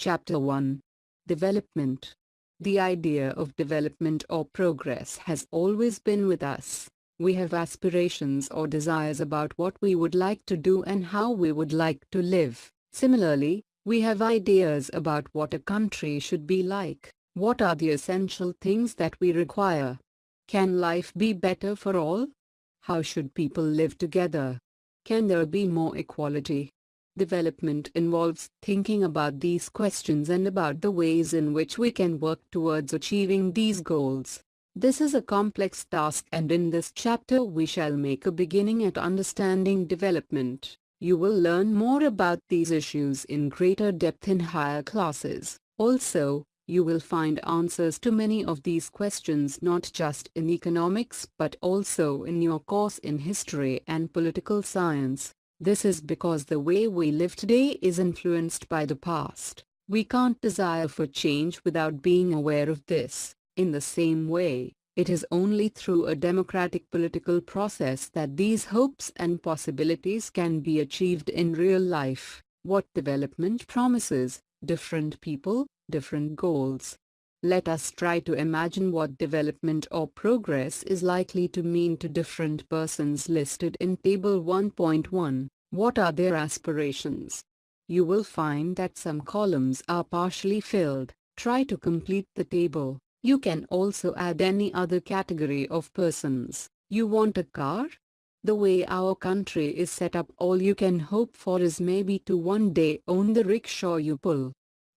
Chapter 1. Development. The idea of development or progress has always been with us. We have aspirations or desires about what we would like to do and how we would like to live. Similarly, we have ideas about what a country should be like. What are the essential things that we require? Can life be better for all? How should people live together? Can there be more equality? Development involves thinking about these questions and about the ways in which we can work towards achieving these goals. This is a complex task, and in this chapter we shall make a beginning at understanding development. You will learn more about these issues in greater depth in higher classes. Also, you will find answers to many of these questions not just in economics but also in your course in history and political science. This is because the way we live today is influenced by the past. We can't desire for change without being aware of this. In the same way, it is only through a democratic political process that these hopes and possibilities can be achieved in real life. What development promises: different people, different goals. Let us try to imagine what development or progress is likely to mean to different persons listed in Table 1.1. What are their aspirations? You will find that some columns are partially filled. Try to complete the table. You can also add any other category of persons. You want a car? The way our country is set up, all you can hope for is maybe to one day own the rickshaw you pull.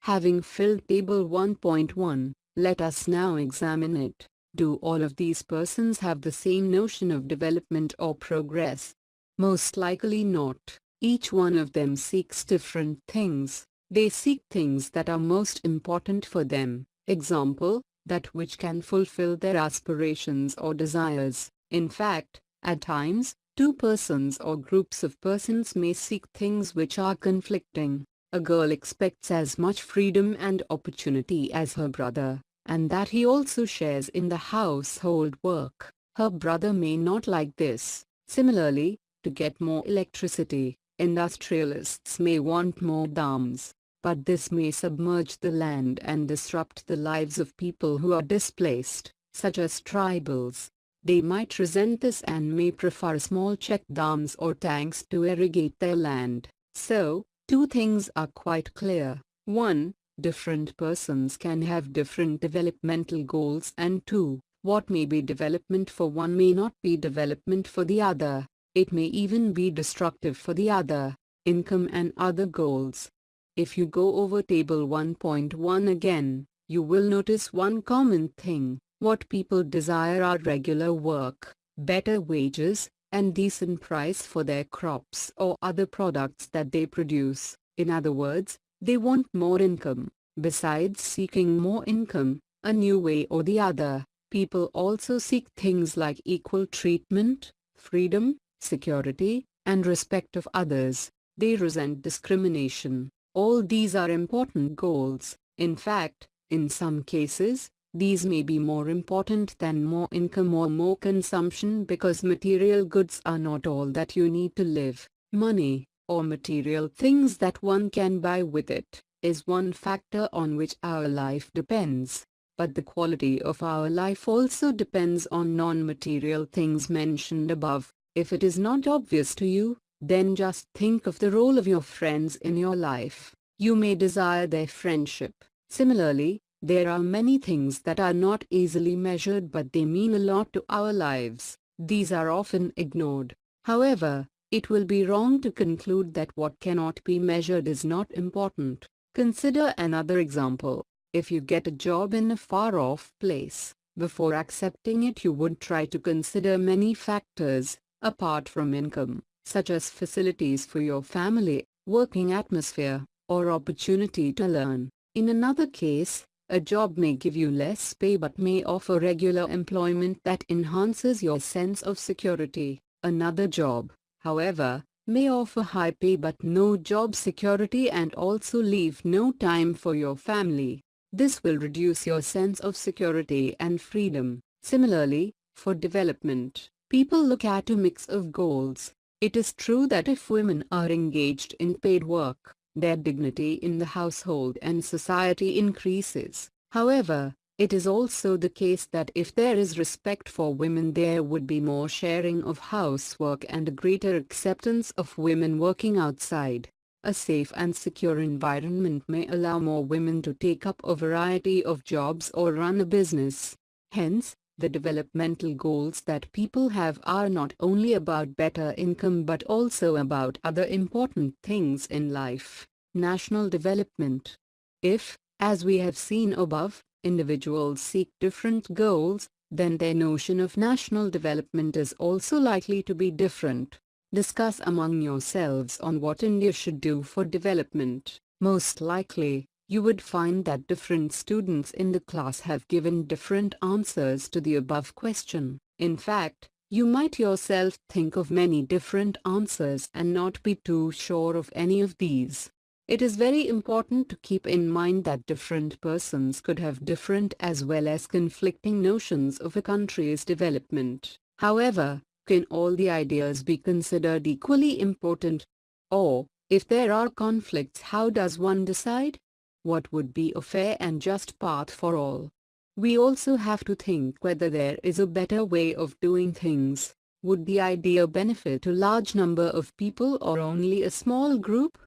Having filled Table 1.1, let us now examine it. Do all of these persons have the same notion of development or progress? Most likely not. Each one of them seeks different things. They seek things that are most important for them. Example, that which can fulfill their aspirations or desires. In fact, at times, two persons or groups of persons may seek things which are conflicting. A girl expects as much freedom and opportunity as her brother, and that he also shares in the household work. Her brother may not like this. Similarly, to get more electricity, industrialists may want more dams, but this may submerge the land and disrupt the lives of people who are displaced, such as tribals. They might resent this and may prefer small check dams or tanks to irrigate their land. So, two things are quite clear. 1. Different persons can have different developmental goals, and 2. What may be development for one may not be development for the other. It may even be destructive for the other. Income and other goals. If you go over Table 1.1 again, you will notice one common thing. What people desire are regular work, better wages, and decent price for their crops or other products that they produce. In other words, they want more income. Besides seeking more income, a new way or the other, people also seek things like equal treatment, freedom, security, and respect of others. They resent discrimination. All these are important goals. In fact, in some cases, these may be more important than more income or more consumption, because material goods are not all that you need to live. Money, or material things that one can buy with it, is one factor on which our life depends. But the quality of our life also depends on non-material things mentioned above. If it is not obvious to you, then just think of the role of your friends in your life. You may desire their friendship. Similarly, there are many things that are not easily measured but they mean a lot to our lives. These are often ignored. However, it will be wrong to conclude that what cannot be measured is not important. Consider another example. If you get a job in a far-off place, before accepting it you would try to consider many factors, apart from income, such as facilities for your family, working atmosphere, or opportunity to learn. In another case, a job may give you less pay but may offer regular employment that enhances your sense of security. Another job, however, may offer high pay but no job security and also leave no time for your family. This will reduce your sense of security and freedom. Similarly, for development, people look at a mix of goals. It is true that if women are engaged in paid work, their dignity in the household and society increases. However, it is also the case that if there is respect for women, there would be more sharing of housework and a greater acceptance of women working outside. A safe and secure environment may allow more women to take up a variety of jobs or run a business. Hence, the developmental goals that people have are not only about better income but also about other important things in life. National development. If, as we have seen above, individuals seek different goals, then their notion of national development is also likely to be different. Discuss among yourselves on what India should do for development. Most likely, you would find that different students in the class have given different answers to the above question. In fact, you might yourself think of many different answers and not be too sure of any of these. It is very important to keep in mind that different persons could have different as well as conflicting notions of a country's development. However, can all the ideas be considered equally important? Or, if there are conflicts, how does one decide? What would be a fair and just path for all? We also have to think whether there is a better way of doing things. Would the idea benefit a large number of people or only a small group?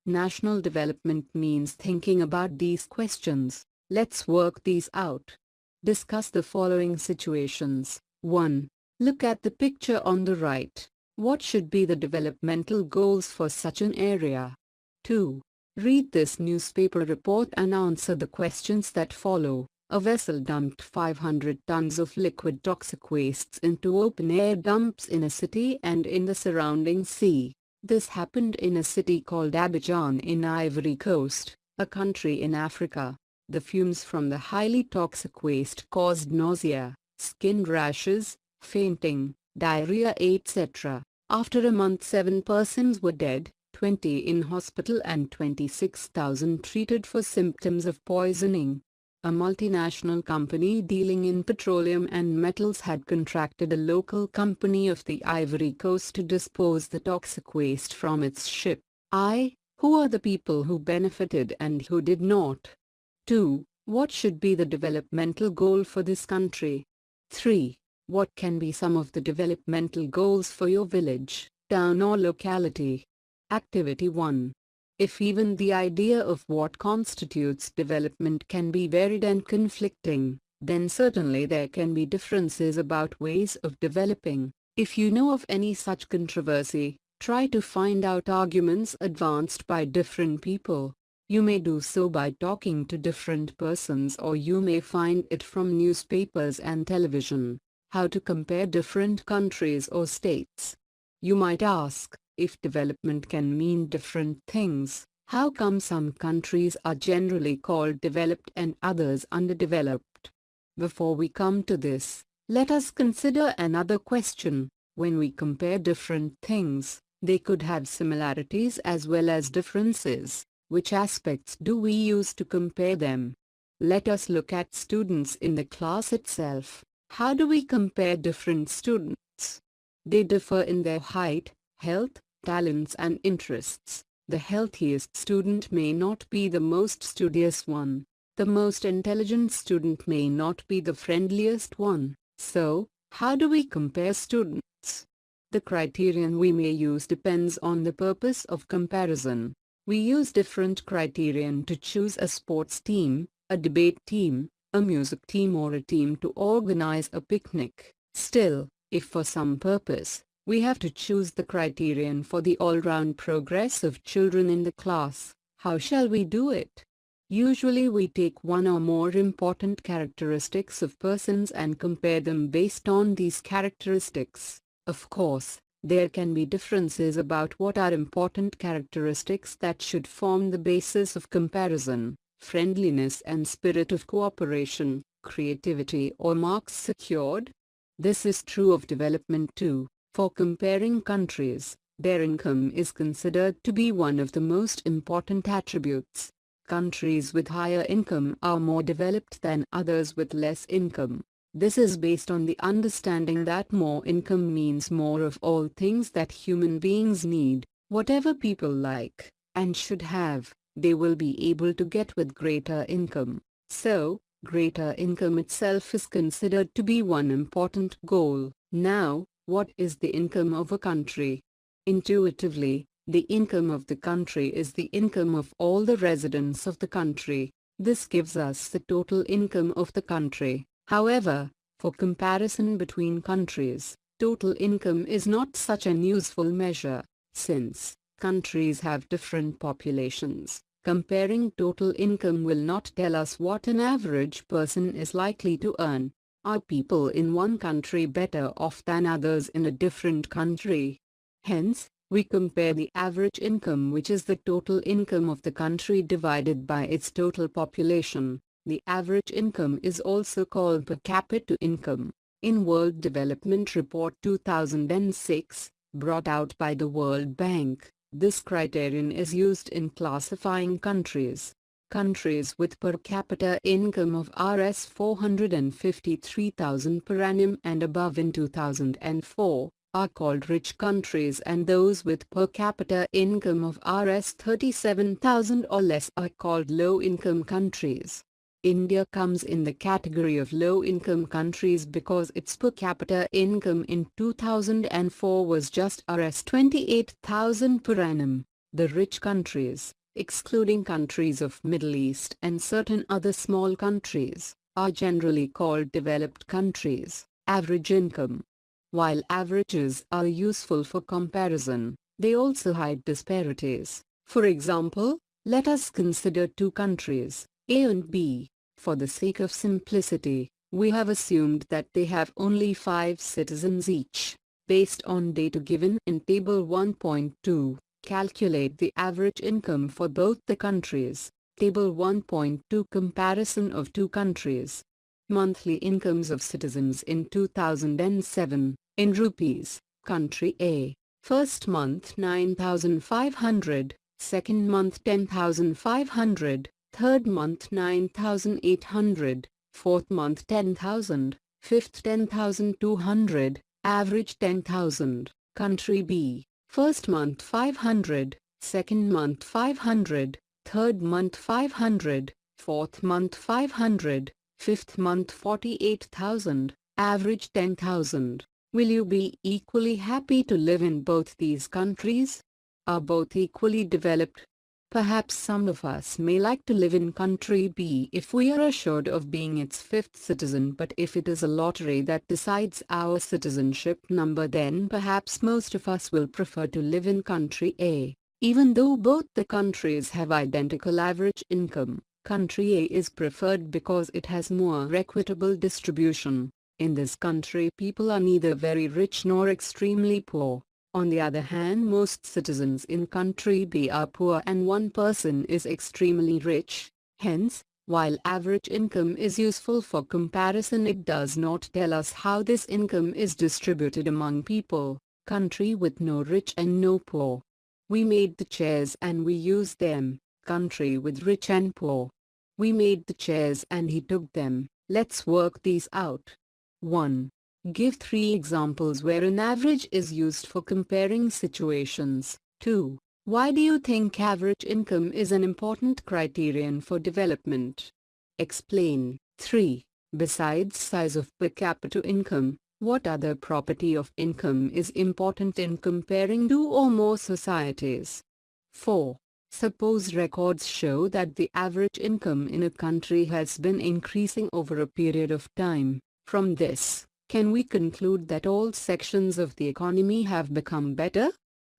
National development means thinking about these questions. Let's work these out. Discuss the following situations. 1. Look at the picture on the right. What should be the developmental goals for such an area? 2. Read this newspaper report and answer the questions that follow. A vessel dumped 500 tons of liquid toxic wastes into open-air dumps in a city and in the surrounding sea. This happened in a city called Abidjan in Ivory Coast, a country in Africa. The fumes from the highly toxic waste caused nausea, skin rashes, fainting, diarrhea, etc. After a month, 7 persons were dead, 20 in hospital and 26,000 treated for symptoms of poisoning. A multinational company dealing in petroleum and metals had contracted a local company of the Ivory Coast to dispose the toxic waste from its ship. Who are the people who benefited and who did not? 2. What should be the developmental goal for this country? 3. What can be some of the developmental goals for your village, town or locality? Activity 1. If even the idea of what constitutes development can be varied and conflicting, then certainly there can be differences about ways of developing. If you know of any such controversy, try to find out arguments advanced by different people. You may do so by talking to different persons, or you may find it from newspapers and television. How to compare different countries or states? You might ask, if development can mean different things, how come some countries are generally called developed and others underdeveloped? Before we come to this, let us consider another question. When we compare different things, they could have similarities as well as differences. Which aspects do we use to compare them? Let us look at students in the class itself. How do we compare different students? They differ in their height, health, talents and interests. The healthiest student may not be the most studious one. The most intelligent student may not be the friendliest one. So, how do we compare students? The criterion we may use depends on the purpose of comparison. We use different criterion to choose a sports team, a debate team, a music team or a team to organize a picnic. Still, if for some purpose, we have to choose the criterion for the all-round progress of children in the class, how shall we do it? Usually we take one or more important characteristics of persons and compare them based on these characteristics. Of course, there can be differences about what are important characteristics that should form the basis of comparison: friendliness and spirit of cooperation, creativity or marks secured. This is true of development too. For comparing countries, their income is considered to be one of the most important attributes. Countries with higher income are more developed than others with less income. This is based on the understanding that more income means more of all things that human beings need, whatever people like, and should have, they will be able to get with greater income. So, greater income itself is considered to be one important goal. Now, what is the income of a country? Intuitively, the income of the country is the income of all the residents of the country. This gives us the total income of the country. However, for comparison between countries, total income is not such an useful measure, since countries have different populations. Comparing total income will not tell us what an average person is likely to earn. Are people in one country better off than others in a different country? Hence, we compare the average income, which is the total income of the country divided by its total population. The average income is also called per capita income. In World Development Report 2006, brought out by the World Bank, this criterion is used in classifying countries. Countries with per capita income of Rs 453,000 per annum and above in 2004 are called rich countries, and those with per capita income of Rs 37,000 or less are called low-income countries. India comes in the category of low-income countries because its per capita income in 2004 was just Rs 28,000 per annum. The rich countries, excluding countries of Middle East and certain other small countries, are generally called developed countries. Average income. While averages are useful for comparison, they also hide disparities. For example, let us consider two countries, A and B. For the sake of simplicity, we have assumed that they have only 5 citizens each. Based on data given in Table 1.2, calculate the average income for both the countries. Table 1.2 Comparison of two countries. Monthly incomes of citizens in 2007, in rupees. Country A. First month 9,500, second month 10,500, third month 9,800, fourth month 10,000, fifth 10,200, average 10,000. Country B. First month 500, second month 500, third month 500, fourth month 500, fifth month 48,000, average 10,000. Will you be equally happy to live in both these countries? Are both equally developed? Perhaps some of us may like to live in country B if we are assured of being its 5th citizen, but if it is a lottery that decides our citizenship number, then perhaps most of us will prefer to live in country A. Even though both the countries have identical average income, country A is preferred because it has more equitable distribution. In this country, people are neither very rich nor extremely poor. On the other hand, most citizens in country B are poor and one person is extremely rich. Hence, while average income is useful for comparison, it does not tell us how this income is distributed among people. Country with no rich and no poor. We made the chairs and we used them. Country with rich and poor. We made the chairs and he took them. Let's work these out. 1. Give 3 examples where an average is used for comparing situations. 2. Why do you think average income is an important criterion for development? Explain. 3. Besides size of per capita income, what other property of income is important in comparing 2 or more societies? 4. Suppose records show that the average income in a country has been increasing over a period of time. From this, can we conclude that all sections of the economy have become better?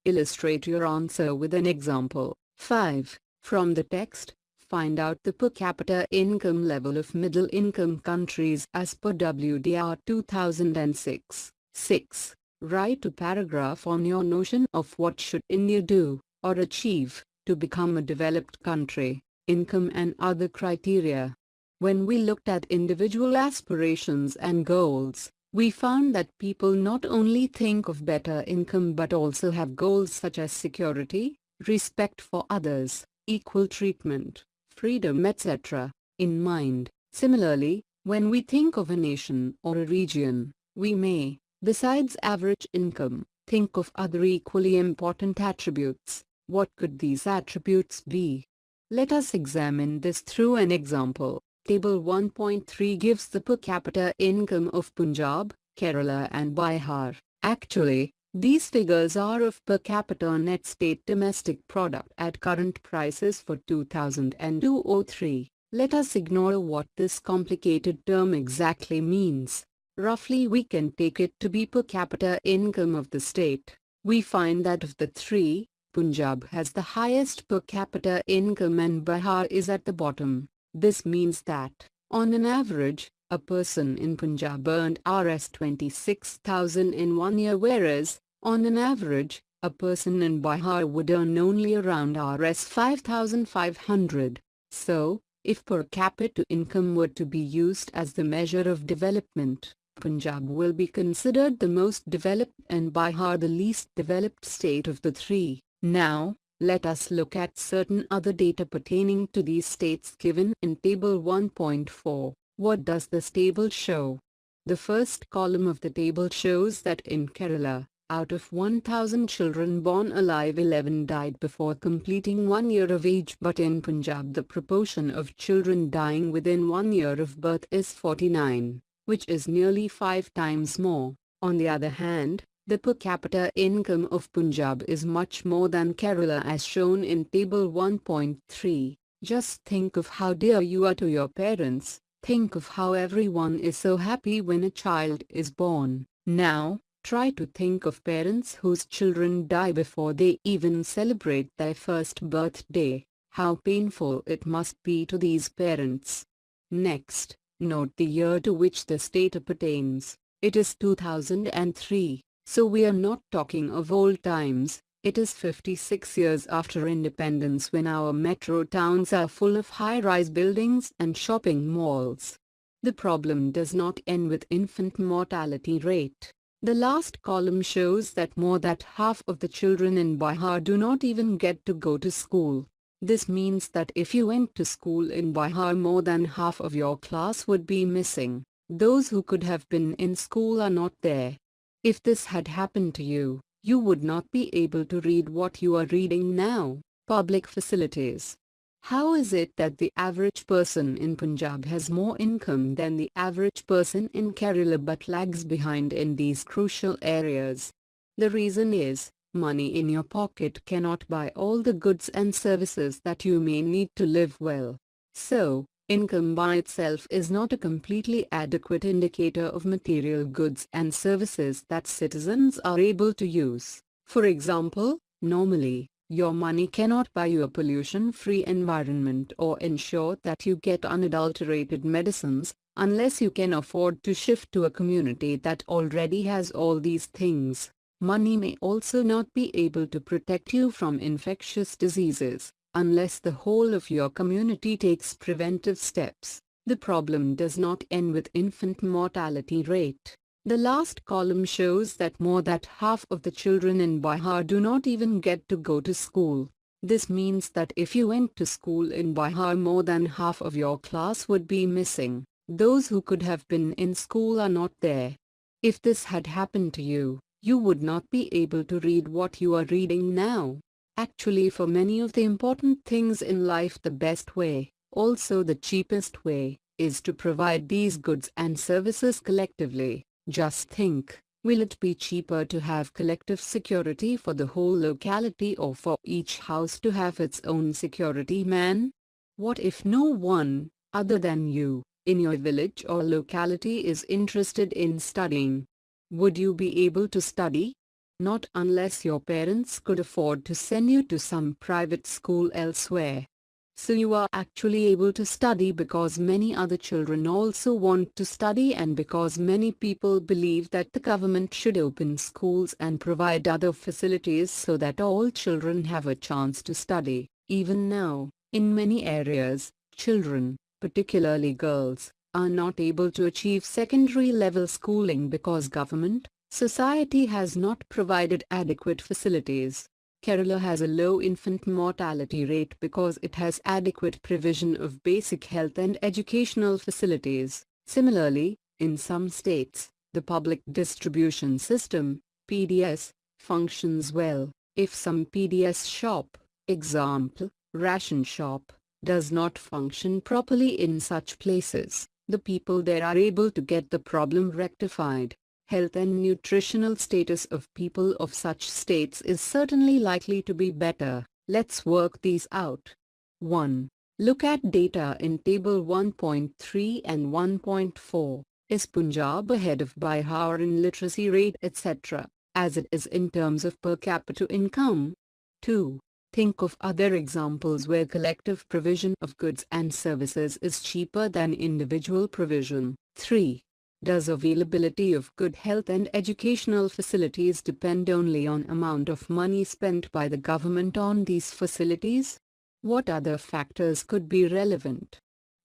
Illustrate your answer with an example. 5. From the text, find out the per capita income level of middle-income countries as per WDR 2006. 6. Write a paragraph on your notion of what should India do, or achieve, to become a developed country, income and other criteria. When we looked at individual aspirations and goals, we found that people not only think of better income but also have goals such as security, respect for others, equal treatment, freedom, etc. in mind. Similarly, when we think of a nation or a region, we may, besides average income, think of other equally important attributes. What could these attributes be? Let us examine this through an example. Table 1.3 gives the per capita income of Punjab, Kerala and Bihar. Actually, these figures are of per capita net state domestic product at current prices for 2002-03. Let us ignore what this complicated term exactly means. Roughly we can take it to be per capita income of the state. We find that of the three, Punjab has the highest per capita income and Bihar is at the bottom. This means that, on an average, a person in Punjab earned Rs 26,000 in 1 year, whereas, on an average, a person in Bihar would earn only around Rs 5,500. So, if per capita income were to be used as the measure of development, Punjab will be considered the most developed and Bihar the least developed state of the three. Now, let us look at certain other data pertaining to these states given in Table 1.4. What does this table show? The first column of the table shows that in Kerala, out of 1,000 children born alive, 11 died before completing 1 year of age, but in Punjab the proportion of children dying within 1 year of birth is 49, which is nearly 5 times more. On the other hand, the per capita income of Punjab is much more than Kerala as shown in Table 1.3. Just think of how dear you are to your parents. Think of how everyone is so happy when a child is born. Now, try to think of parents whose children die before they even celebrate their first birthday. How painful it must be to these parents. Next, note the year to which the state pertains. It is 2003, so we are not talking of old times. It is 56 years after independence when our metro towns are full of high-rise buildings and shopping malls. The problem does not end with infant mortality rate. The last column shows that more than half of the children in Bihar do not even get to go to school. This means that if you went to school in Bihar, more than half of your class would be missing. Those who could have been in school are not there. If this had happened to you, you would not be able to read what you are reading now. Public facilities. How is it that the average person in Punjab has more income than the average person in Kerala but lags behind in these crucial areas? The reason is, money in your pocket cannot buy all the goods and services that you may need to live well. So, income by itself is not a completely adequate indicator of material goods and services that citizens are able to use. For example, normally, your money cannot buy you a pollution-free environment or ensure that you get unadulterated medicines, unless you can afford to shift to a community that already has all these things. Money may also not be able to protect you from infectious diseases, unless the whole of your community takes preventive steps. The problem does not end with infant mortality rate. The last column shows that more than half of the children in Bihar do not even get to go to school. This means that if you went to school in Bihar, more than half of your class would be missing. Those who could have been in school are not there. If this had happened to you, you would not be able to read what you are reading now. Actually, for many of the important things in life, the best way, also the cheapest way, is to provide these goods and services collectively. Just think, will it be cheaper to have collective security for the whole locality or for each house to have its own security man? What if no one, other than you, in your village or locality is interested in studying? Would you be able to study? Not unless your parents could afford to send you to some private school elsewhere. So you are actually able to study because many other children also want to study and because many people believe that the government should open schools and provide other facilities so that all children have a chance to study. Even now, in many areas, children, particularly girls, are not able to achieve secondary level schooling because government, society has not provided adequate facilities. Kerala has a low infant mortality rate because it has adequate provision of basic health and educational facilities. Similarly, in some states, the public distribution system, PDS, functions well. If some PDS shop, Example, ration shop, does not function properly in such places. The people there are able to get the problem rectified. Health and nutritional status of people of such states is certainly likely to be better. Let's work these out. 1. Look at data in Table 1.3 and 1.4. Is Punjab ahead of Bihar in literacy rate etc., as it is in terms of per capita income? 2. Think of other examples where collective provision of goods and services is cheaper than individual provision. 3. Does availability of good health and educational facilities depend only on amount of money spent by the government on these facilities? What other factors could be relevant?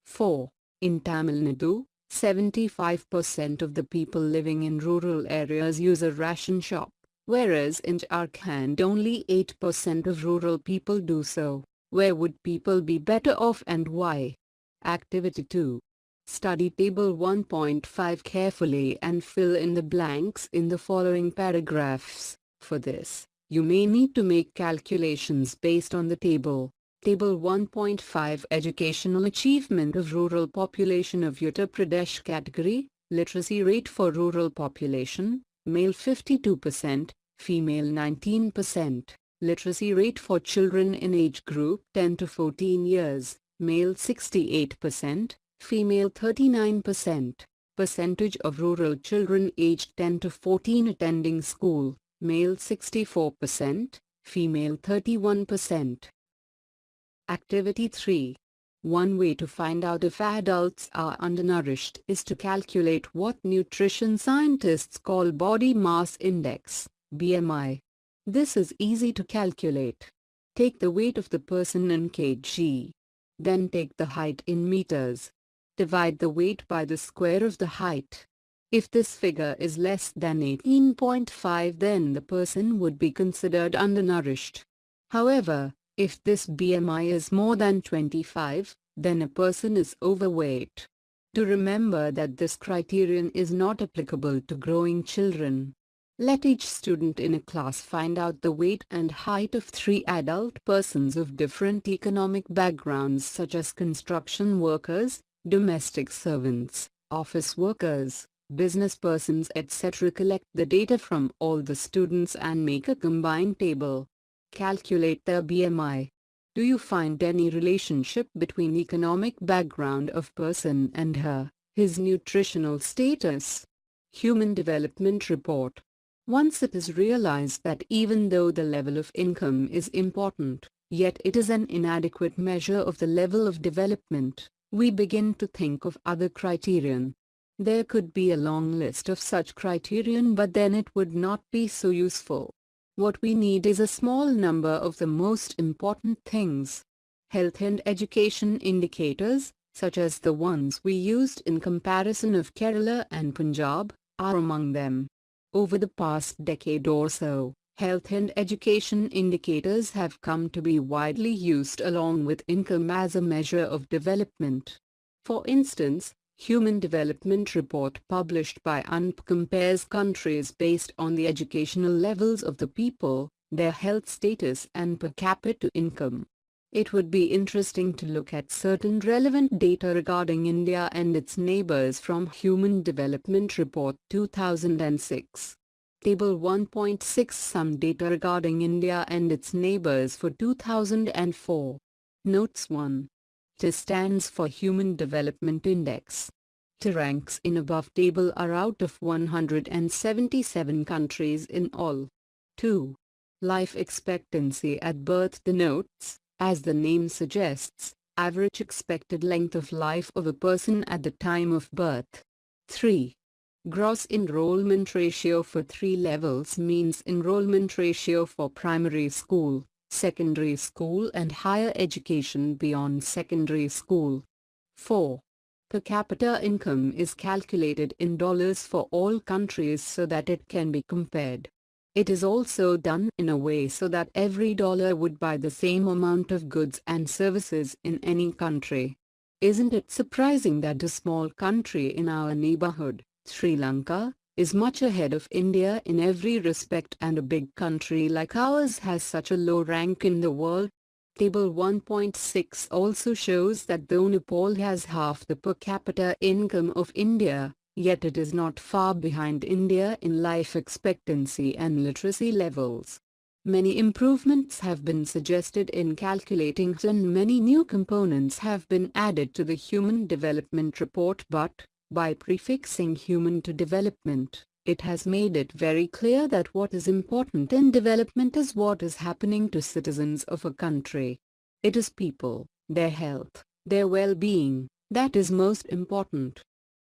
4. In Tamil Nadu, 75% of the people living in rural areas use a ration shop, whereas in Jharkhand only 8% of rural people do so. Where would people be better off and why? Activity 2. Study Table 1.5 carefully and fill in the blanks in the following paragraphs. For this, you may need to make calculations based on the table. Table 1.5 Educational Achievement of Rural Population of Uttar Pradesh Category, Literacy Rate for Rural Population, Male 52%, Female 19%. Literacy Rate for Children in Age Group 10 to 14 years, Male 68%, Female 39%. Percentage of rural children aged 10 to 14 attending school, Male 64%, Female 31%. Activity 3. One way to find out if adults are undernourished is to calculate what nutrition scientists call body mass index, BMI. This is easy to calculate. Take the weight of the person in kg. Then take the height in meters. Divide the weight by the square of the height. If this figure is less than 18.5, then the person would be considered undernourished. However, if this BMI is more than 25, then a person is overweight. To remember that this criterion is not applicable to growing children. Let each student in a class find out the weight and height of 3 adult persons of different economic backgrounds such as construction workers, domestic servants, office workers, business persons etc. Collect the data from all the students and make a combined table. Calculate their BMI. Do you find any relationship between economic background of person and his nutritional status? Human Development Report. Once it is realized that even though the level of income is important, yet it is an inadequate measure of the level of development, we begin to think of other criterion. There could be a long list of such criterion, but then it would not be so useful. What we need is a small number of the most important things. Health and education indicators, such as the ones we used in comparison of Kerala and Punjab, are among them. Over the past decade or so, health and education indicators have come to be widely used along with income as a measure of development. For instance, Human Development Report published by UNP compares countries based on the educational levels of the people, their health status and per capita income. It would be interesting to look at certain relevant data regarding India and its neighbors from Human Development Report 2006. Table 1.6 Some data regarding India and its neighbors for 2004. Notes 1. T stands for Human Development Index. T ranks in above table are out of 177 countries in all. 2. Life expectancy at birth denotes, as the name suggests, average expected length of life of a person at the time of birth. 3. Gross enrollment ratio for 3 levels means enrollment ratio for primary school, secondary school and higher education beyond secondary school. 4. Per capita income is calculated in dollars for all countries so that it can be compared. It is also done in a way so that every dollar would buy the same amount of goods and services in any country. Isn't it surprising that a small country in our neighborhood, Sri Lanka, is much ahead of India in every respect, and a big country like ours has such a low rank in the world? Table 1.6 also shows that though Nepal has half the per capita income of India, yet it is not far behind India in life expectancy and literacy levels. Many improvements have been suggested in calculating it and many new components have been added to the Human Development Report, but, by prefixing human to development, it has made it very clear that what is important in development is what is happening to citizens of a country. It is people, their health, their well-being, that is most important.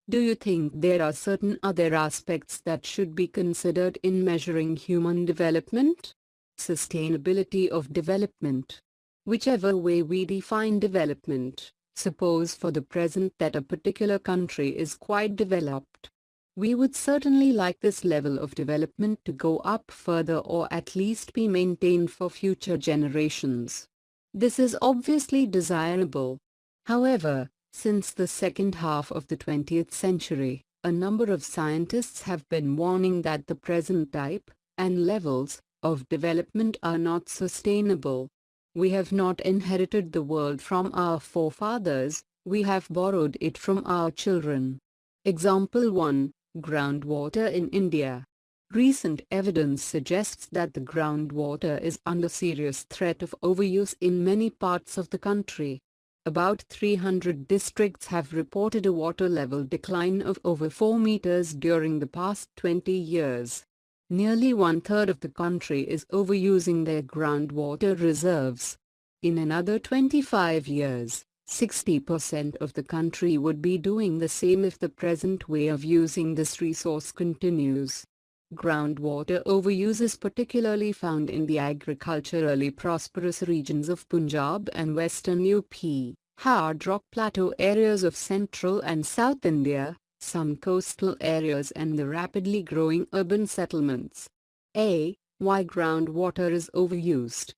Do you think there are certain other aspects that should be considered in measuring human development? Sustainability of development. Whichever way we define development, suppose for the present that a particular country is quite developed. We would certainly like this level of development to go up further or at least be maintained for future generations. This is obviously desirable. However, since the second half of the 20th century, a number of scientists have been warning that the present type and levels of development are not sustainable. We have not inherited the world from our forefathers, we have borrowed it from our children. Example 1. Groundwater in India. Recent evidence suggests that the groundwater is under serious threat of overuse in many parts of the country. About 300 districts have reported a water level decline of over 4 meters during the past 20 years. Nearly one-third of the country is overusing their groundwater reserves. In another 25 years, 60% of the country would be doing the same if the present way of using this resource continues. Groundwater overuse is particularly found in the agriculturally prosperous regions of Punjab and western UP, hard rock plateau areas of central and south India, some coastal areas and the rapidly growing urban settlements. A. Why groundwater is overused.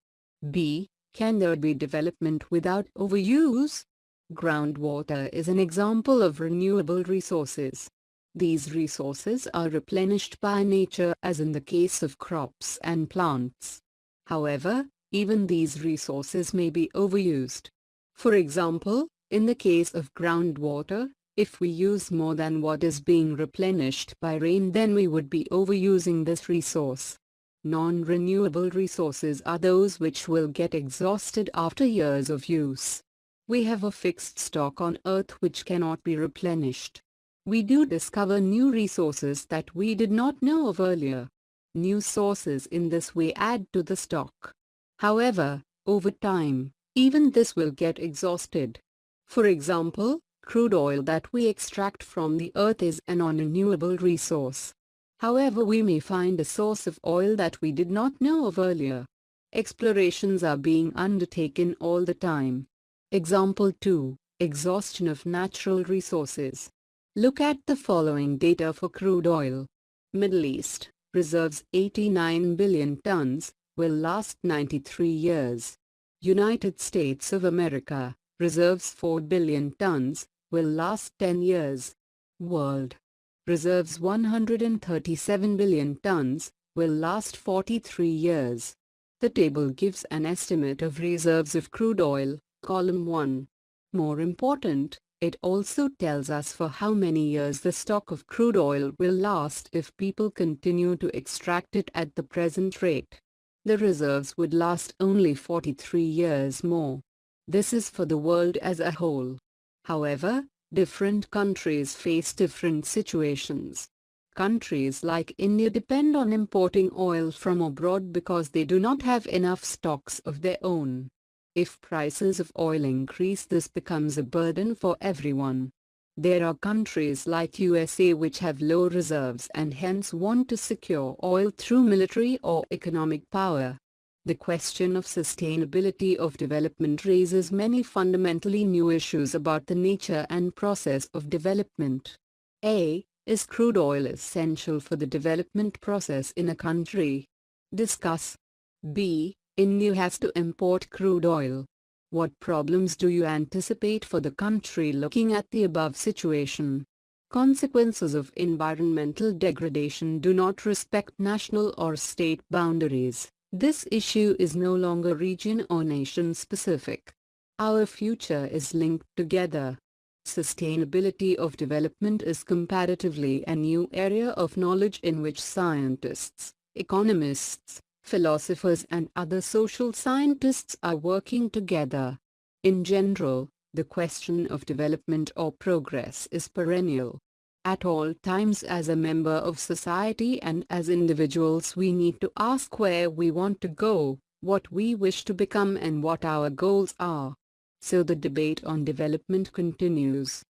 B. Can there be development without overuse? Groundwater is an example of renewable resources. These resources are replenished by nature as in the case of crops and plants. However, even these resources may be overused. For example, in the case of groundwater, if we use more than what is being replenished by rain, then we would be overusing this resource. Non-renewable resources are those which will get exhausted after years of use. We have a fixed stock on Earth which cannot be replenished. We do discover new resources that we did not know of earlier. New sources in this way add to the stock. However, over time, even this will get exhausted. For example, crude oil that we extract from the earth is a non-renewable resource. However, we may find a source of oil that we did not know of earlier. Explorations are being undertaken all the time. Example 2. Exhaustion of natural resources. Look at the following data for crude oil. Middle East, reserves 89 billion tons, will last 93 years. United States of America, reserves 4 billion tons, will last 10 years. World, reserves 137 billion tons, will last 43 years. The table gives an estimate of reserves of crude oil, column 1. More important, it also tells us for how many years the stock of crude oil will last if people continue to extract it at the present rate. The reserves would last only 43 years more. This is for the world as a whole. However, different countries face different situations. Countries like India depend on importing oil from abroad because they do not have enough stocks of their own. If prices of oil increase, this becomes a burden for everyone. There are countries like USA which have low reserves and hence want to secure oil through military or economic power. The question of sustainability of development raises many fundamentally new issues about the nature and process of development. A. Is crude oil essential for the development process in a country? Discuss. B. India has to import crude oil. What problems do you anticipate for the country looking at the above situation? Consequences of environmental degradation do not respect national or state boundaries. This issue is no longer region or nation specific. Our future is linked together. Sustainability of development is comparatively a new area of knowledge in which scientists, economists, philosophers and other social scientists are working together. In general, the question of development or progress is perennial. At all times as a member of society and as individuals we need to ask where we want to go, what we wish to become and what our goals are. So the debate on development continues.